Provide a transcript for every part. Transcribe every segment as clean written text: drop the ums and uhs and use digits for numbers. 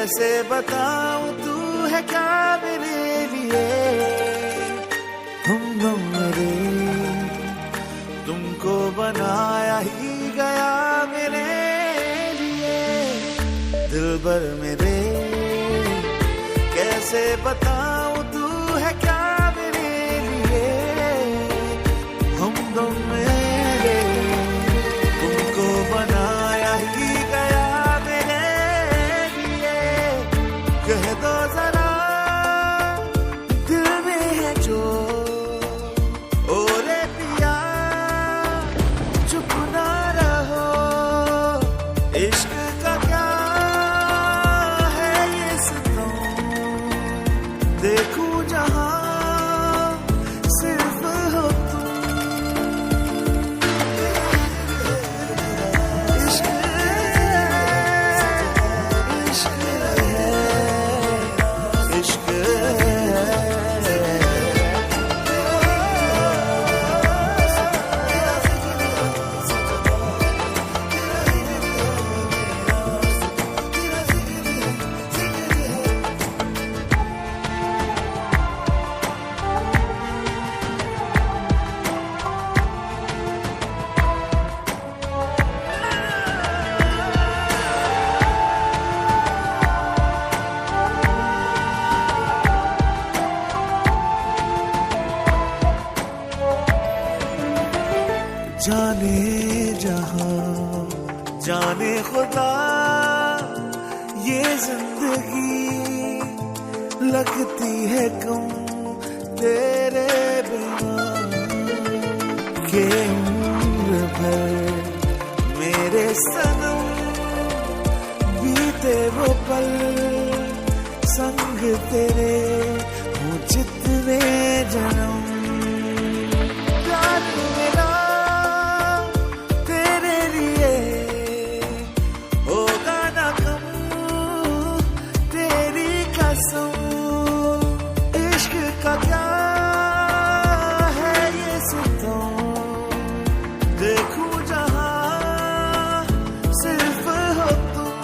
कैसे बताऊं तू है क्या मेरे लिए, हम मेरे तुमको बनाया ही गया मेरे लिए। दिलबर मेरे कैसे बताऊं तू है क्या मेरे लिए, हम मेरे तुमको बनाया ही गया मेरे लिए। कह दो जरा दिल में है जो, ओ रे पिया चुप ना रहो। इश्क का क्या है ये सितम, देखूं जहां सिर्फ हो तुम। इश्क इश्क है, इश्क जाने जहां जाने खुदा, ये जिंदगी लगती है कम तेरे बिना। के उम्र भर मेरे सनम बीते वो पल संग तेरे हूँ जितने जन्म। प्यार मेरा इश्क का क्या है ये सितम, देखूं जहां सिर्फ हो तुम।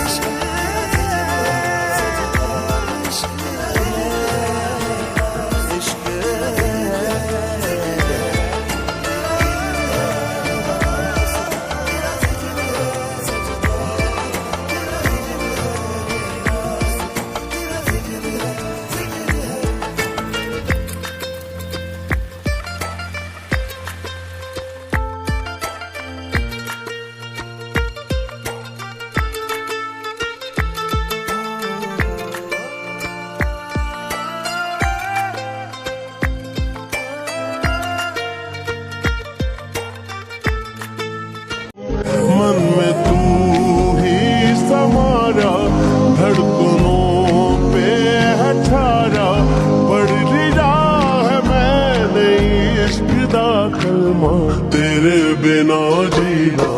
इश्क इश्क मन में तू ही समारा, धड़कनों पे है छारा। पढ़ लिया है मैंने इश्क दा कलमा, तेरे बिना जीना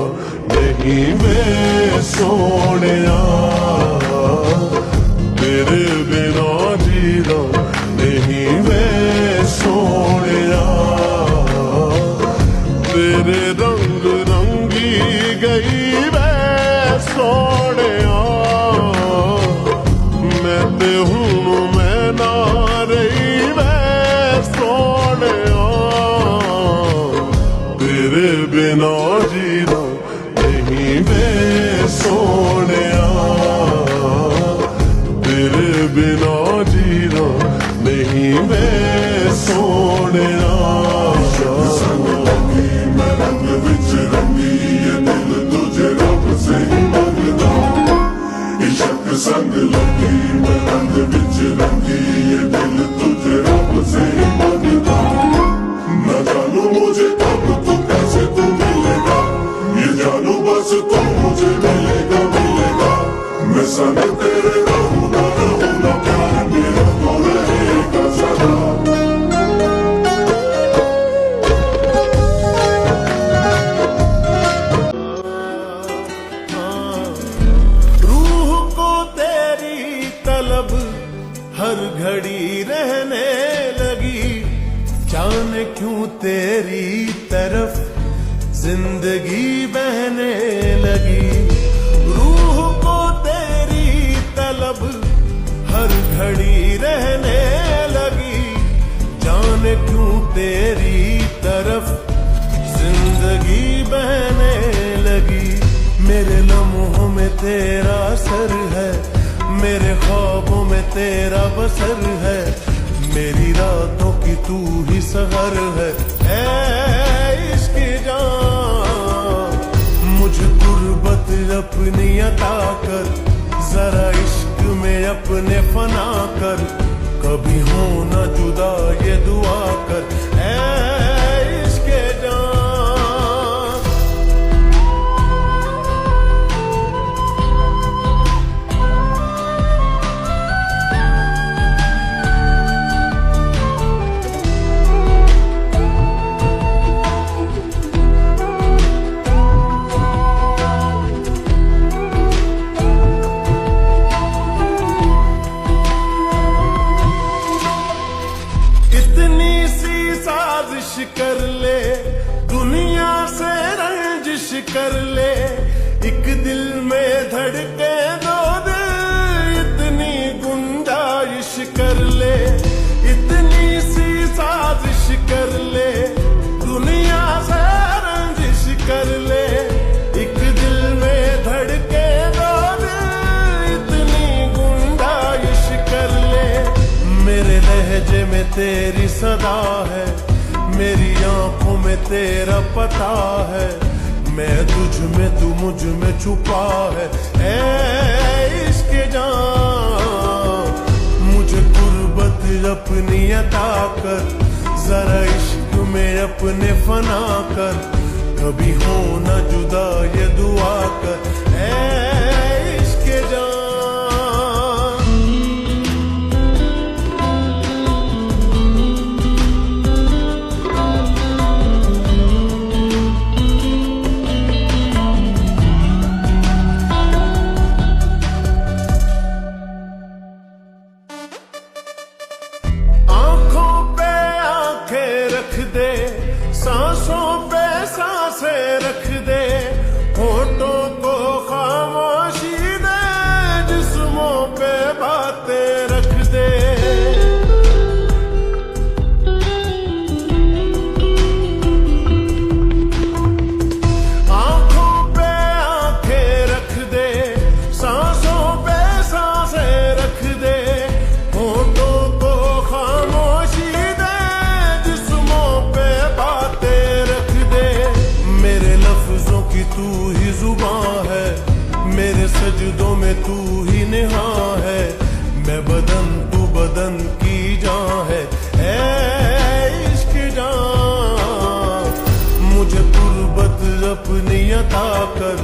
नहीं वे सोनिया। तेरे बिना जीना नहीं वे सोनिया। तेरे रंग रंगी गई वे सोनिया। मैं ते हूं मैं ना रही वे सोनिया। तेरे बिना जीना नहीं वे सोनिया। तेरे बिना जीना नहीं वे सोनिया। संग लगी मैं रंग बिच रंगी, ये दिल तुझे रब से मांगता। न जानू मुझे कब तू कैसे तू मिलेगा, ये जानू बस तू मुझे मिलेगा मिलेगा। मैं संग तेरे रहूं ना प्यार मेरा तो रहेगा सदा। हर घड़ी रहने लगी, जाने क्यों तेरी तरफ जिंदगी बहने लगी, रूह को तेरी तलब हर घड़ी रहने लगी, जाने क्यों तेरी तरफ जिंदगी बहने लगी। मेरे लम्हों में तेरा सर है, मेरे ख्वाबों में तेरा बसर है, मेरी रातों की तू ही सहर है। ऐ इश्क जान मुझे गुर्बत अपनी अता कर, जरा इश्क में अपने फना कर, कभी हो ना जुदा ये दुआ कर। ऐ इश्क जान कर ले, दुनिया से रंजिश कर ले, एक दिल में धड़के दो दिल, इतनी गुंजाइश कर ले, इतनी सी साजिश कर ले, दुनिया से रंजिश कर ले, एक दिल में धड़के दो दिल, इतनी गुंजाइश कर ले। मेरे लहजे में तेरी सदा है, मेरी आंखों में तेरा पता है, मैं तुझ में तू मुझ में छुपा है। ऐ इश्क जान मुझे गुर्बत अपनी अता कर, जरा इश्क में अपने फना कर, कभी हो ना जुदा ये दुआ कर। ऐ इश्क जान रख दे, सांसों पे सांसें रख दे, होठों को खामोशी दे, जिस्मों पे बातें रख दे। आंखों पे आंखें रख दे, सांसों पे सांसें रख दे, होठों को खामोशी की तू ही जुबां है, मेरे सजदों में तू ही निहां है, मैं बदन तू बदन की जान है। ऐ इश्क जान मुझे गुर्बत अपनी अता कर,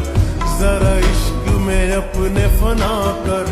जरा इश्क में अपने फना कर,